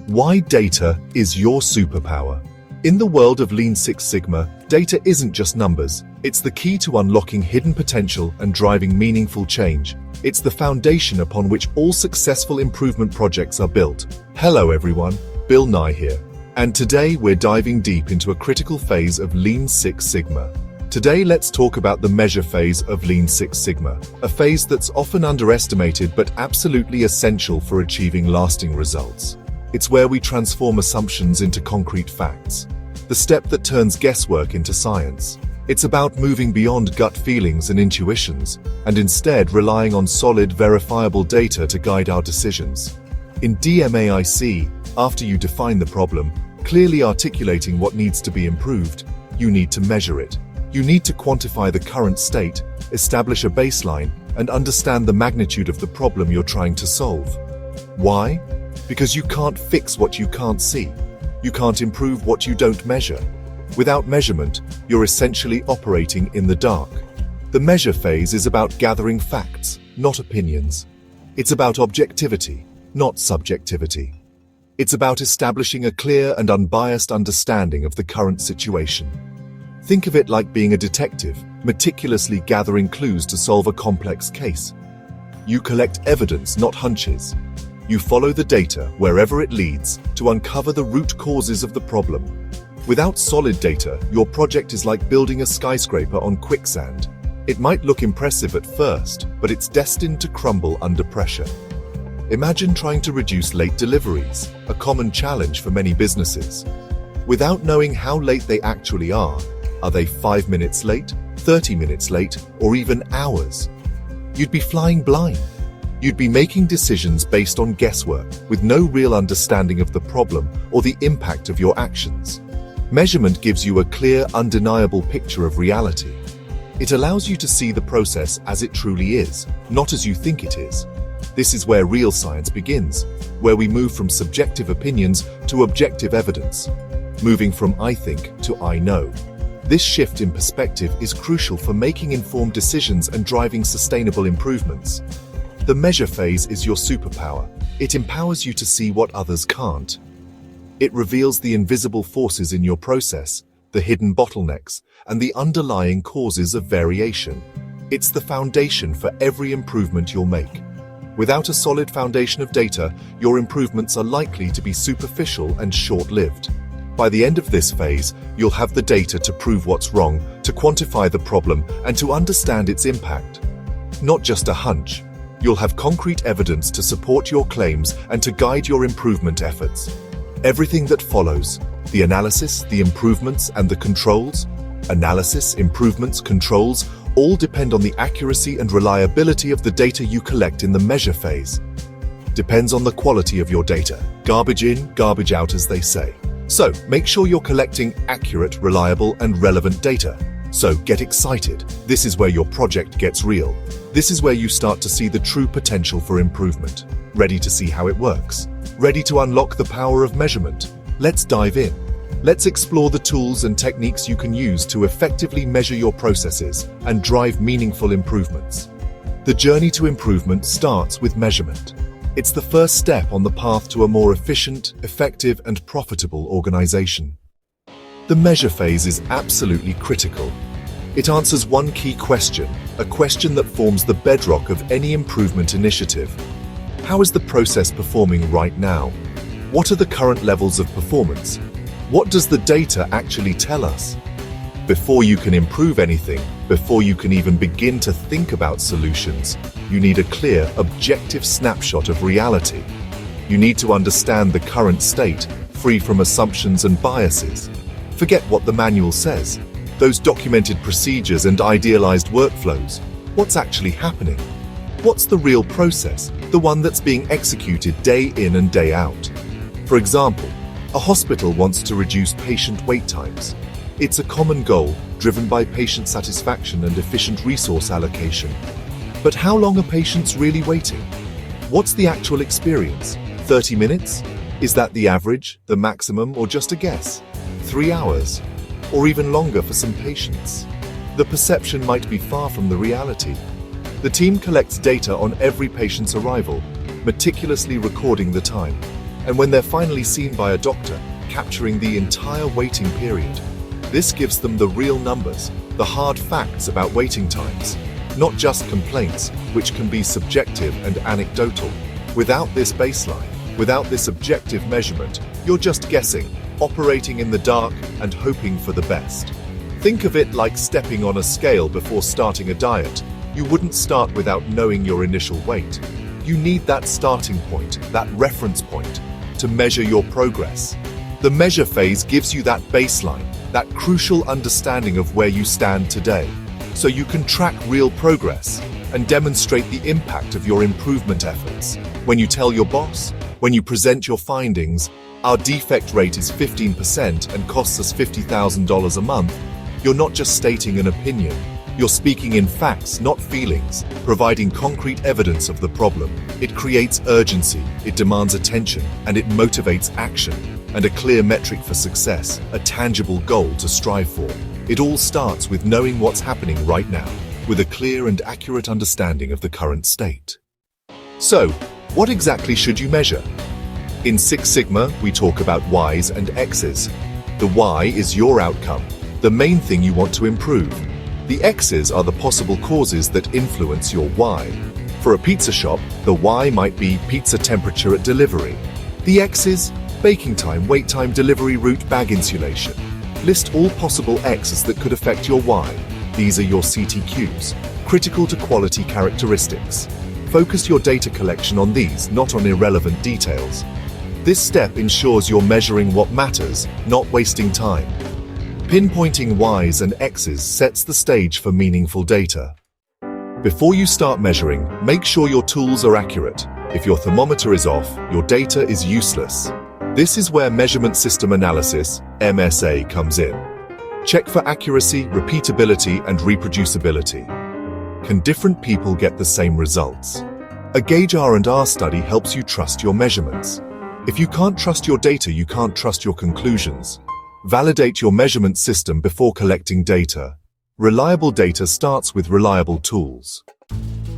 Why data is your superpower. In the world of Lean Six Sigma, data isn't just numbers. It's the key to unlocking hidden potential and driving meaningful change. It's the foundation upon which all successful improvement projects are built. Hello everyone, Bill Nye here. And today we're diving deep into a critical phase of Lean Six Sigma. Today let's talk about the measure phase of Lean Six Sigma, a phase that's often underestimated but absolutely essential for achieving lasting results. It's where we transform assumptions into concrete facts, the step that turns guesswork into science. It's about moving beyond gut feelings and intuitions, and instead relying on solid, verifiable data to guide our decisions. In DMAIC, after you define the problem, clearly articulating what needs to be improved, you need to measure it. You need to quantify the current state, establish a baseline, and understand the magnitude of the problem you're trying to solve. Why? Because you can't fix what you can't see. You can't improve what you don't measure. Without measurement, you're essentially operating in the dark. The measure phase is about gathering facts, not opinions. It's about objectivity, not subjectivity. It's about establishing a clear and unbiased understanding of the current situation. Think of it like being a detective, meticulously gathering clues to solve a complex case. You collect evidence, not hunches. You follow the data wherever it leads to uncover the root causes of the problem. Without solid data, your project is like building a skyscraper on quicksand. It might look impressive at first, but it's destined to crumble under pressure. Imagine trying to reduce late deliveries, a common challenge for many businesses. Without knowing how late they actually are they 5 minutes late, 30 minutes late, or even hours? You'd be flying blind. You'd be making decisions based on guesswork, with no real understanding of the problem or the impact of your actions. Measurement gives you a clear, undeniable picture of reality. It allows you to see the process as it truly is, not as you think it is. This is where real science begins, where we move from subjective opinions to objective evidence, moving from I think to I know. This shift in perspective is crucial for making informed decisions and driving sustainable improvements. The measure phase is your superpower. It empowers you to see what others can't. It reveals the invisible forces in your process, the hidden bottlenecks, and the underlying causes of variation. It's the foundation for every improvement you'll make. Without a solid foundation of data, your improvements are likely to be superficial and short-lived. By the end of this phase, you'll have the data to prove what's wrong, to quantify the problem, and to understand its impact. Not just a hunch. You'll have concrete evidence to support your claims and to guide your improvement efforts. Everything that follows, the analysis, the improvements, and the controls, analysis, improvements, controls, all depend on the accuracy and reliability of the data you collect in the measure phase. Depends on the quality of your data. Garbage in, garbage out, as they say. So, make sure you're collecting accurate, reliable, and relevant data. So, get excited. This is where your project gets real. This is where you start to see the true potential for improvement. Ready to see how it works? Ready to unlock the power of measurement? Let's dive in. Let's explore the tools and techniques you can use to effectively measure your processes and drive meaningful improvements. The journey to improvement starts with measurement. It's the first step on the path to a more efficient, effective, and profitable organization. The measure phase is absolutely critical. It answers one key question, a question that forms the bedrock of any improvement initiative. How is the process performing right now? What are the current levels of performance? What does the data actually tell us? Before you can improve anything, before you can even begin to think about solutions, you need a clear, objective snapshot of reality. You need to understand the current state, free from assumptions and biases. Forget what the manual says. Those documented procedures and idealized workflows. What's actually happening? What's the real process, the one that's being executed day in and day out? For example, a hospital wants to reduce patient wait times. It's a common goal, driven by patient satisfaction and efficient resource allocation. But how long are patients really waiting? What's the actual experience? 30 minutes? Is that the average, the maximum, or just a guess? 3 hours? Or even longer for some patients? The perception might be far from the reality. The team collects data on every patient's arrival, meticulously recording the time. And when they're finally seen by a doctor, capturing the entire waiting period. This gives them the real numbers, the hard facts about waiting times, not just complaints, which can be subjective and anecdotal. Without this baseline, without this objective measurement, you're just guessing, operating in the dark and hoping for the best. Think of it like stepping on a scale before starting a diet. You wouldn't start without knowing your initial weight. You need that starting point, that reference point, to measure your progress. The measure phase gives you that baseline, that crucial understanding of where you stand today, so you can track real progress and demonstrate the impact of your improvement efforts. When you tell your boss, when you present your findings, our defect rate is 15% and costs us $50,000 a month, you're not just stating an opinion. You're speaking in facts, not feelings, providing concrete evidence of the problem. It creates urgency, it demands attention, and it motivates action, and a clear metric for success, a tangible goal to strive for. It all starts with knowing what's happening right now, with a clear and accurate understanding of the current state. So, what exactly should you measure? In Six Sigma, we talk about Ys and X's. The Y is your outcome, the main thing you want to improve. The X's are the possible causes that influence your Y. For a pizza shop, the Y might be pizza temperature at delivery. The X's, baking time, wait time, delivery route, bag insulation. List all possible X's that could affect your Y. These are your CTQs, critical to quality characteristics. Focus your data collection on these, not on irrelevant details. This step ensures you're measuring what matters, not wasting time. Pinpointing Ys and X's sets the stage for meaningful data. Before you start measuring, make sure your tools are accurate. If your thermometer is off, your data is useless. This is where measurement system analysis, MSA, comes in. Check for accuracy, repeatability, and reproducibility. Can different people get the same results? A Gauge R&R study helps you trust your measurements. If you can't trust your data, you can't trust your conclusions. Validate your measurement system before collecting data. Reliable data starts with reliable tools.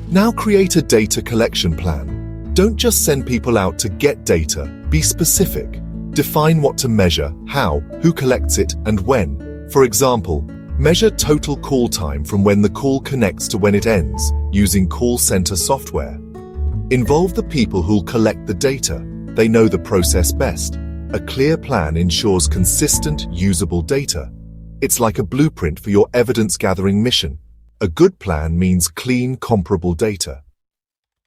Now create a data collection plan. Don't just send people out to get data. Be specific. Define what to measure, how, who collects it, and when. For example, measure total call time from when the call connects to when it ends, using call center software. Involve the people who'll collect the data. They know the process best. A clear plan ensures consistent, usable data. It's like a blueprint for your evidence-gathering mission. A good plan means clean, comparable data.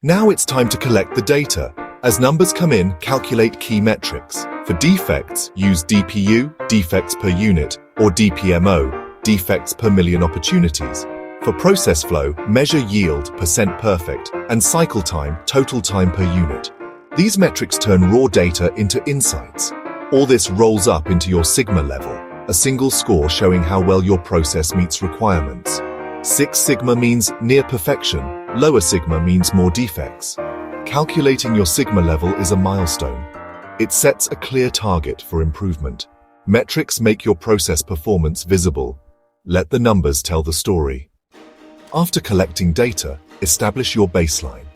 Now it's time to collect the data. As numbers come in, calculate key metrics. For defects, use DPU, defects per unit, or DPMO, defects per million opportunities. For process flow, measure yield, percent perfect, and cycle time, total time per unit. These metrics turn raw data into insights. All this rolls up into your Sigma level, a single score showing how well your process meets requirements. Six Sigma means near perfection, lower Sigma means more defects. Calculating your Sigma level is a milestone. It sets a clear target for improvement. Metrics make your process performance visible. Let the numbers tell the story. After collecting data, establish your baseline.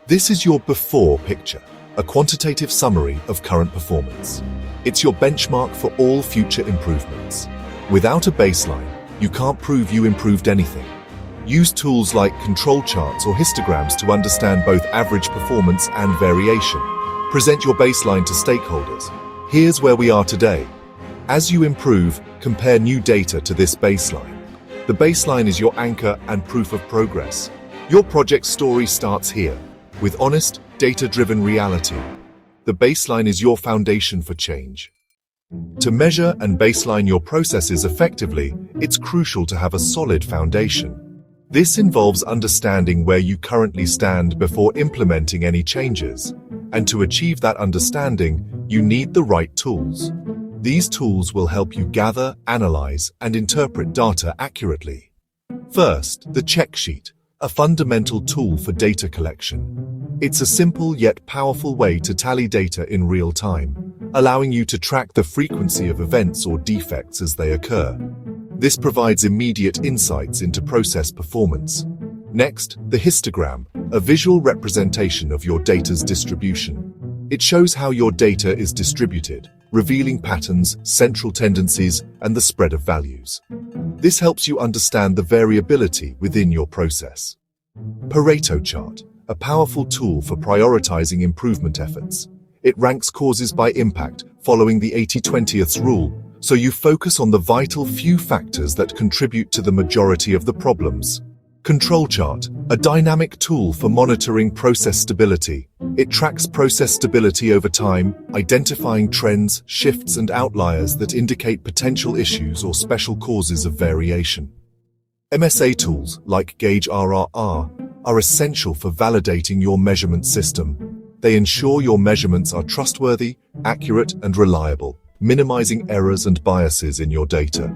This is your before picture, a quantitative summary of current performance. It's your benchmark for all future improvements. Without a baseline, you can't prove you improved anything. Use tools like control charts or histograms to understand both average performance and variation. Present your baseline to stakeholders. Here's where we are today. As you improve, compare new data to this baseline. The baseline is your anchor and proof of progress. Your project story starts here, with honest, data-driven reality. The baseline is your foundation for change. To measure and baseline your processes effectively, it's crucial to have a solid foundation. This involves understanding where you currently stand before implementing any changes. And to achieve that understanding, you need the right tools. These tools will help you gather, analyze, and interpret data accurately. First, the check sheet, a fundamental tool for data collection. It's a simple yet powerful way to tally data in real time, allowing you to track the frequency of events or defects as they occur. This provides immediate insights into process performance. Next, the histogram, a visual representation of your data's distribution. It shows how your data is distributed, revealing patterns, central tendencies, and the spread of values. This helps you understand the variability within your process. Pareto chart, a powerful tool for prioritizing improvement efforts. It ranks causes by impact, following the 80-20th rule, so you focus on the vital few factors that contribute to the majority of the problems. Control chart, a dynamic tool for monitoring process stability. It tracks process stability over time, identifying trends, shifts, and outliers that indicate potential issues or special causes of variation. MSA tools, like Gauge RRR, are essential for validating your measurement system. They ensure your measurements are trustworthy, accurate, and reliable, minimizing errors and biases in your data.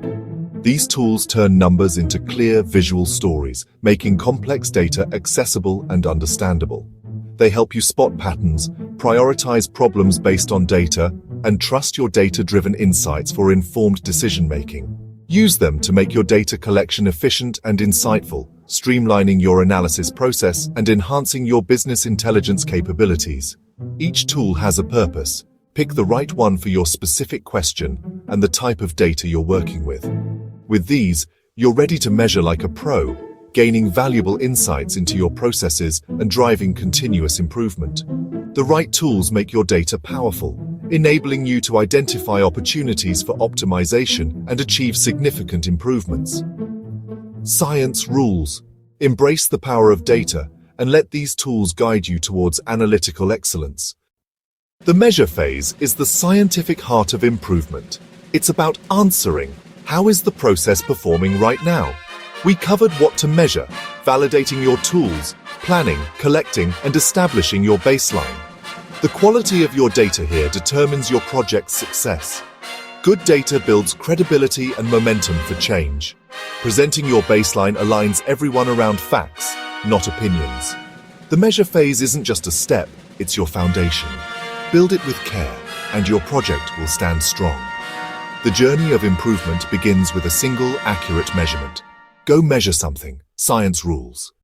These tools turn numbers into clear visual stories, making complex data accessible and understandable. They help you spot patterns, prioritize problems based on data, and trust your data-driven insights for informed decision-making. Use them to make your data collection efficient and insightful, streamlining your analysis process and enhancing your business intelligence capabilities. Each tool has a purpose. Pick the right one for your specific question and the type of data you're working with. With these, you're ready to measure like a pro, gaining valuable insights into your processes and driving continuous improvement. The right tools make your data powerful, enabling you to identify opportunities for optimization and achieve significant improvements. Science rules. Embrace the power of data and let these tools guide you towards analytical excellence. The measure phase is the scientific heart of improvement. It's about answering, how is the process performing right now? We covered what to measure, validating your tools, planning, collecting, and establishing your baseline. The quality of your data here determines your project's success. Good data builds credibility and momentum for change. Presenting your baseline aligns everyone around facts, not opinions. The measure phase isn't just a step, it's your foundation. Build it with care, and your project will stand strong. The journey of improvement begins with a single, accurate measurement. Go measure something. Science rules.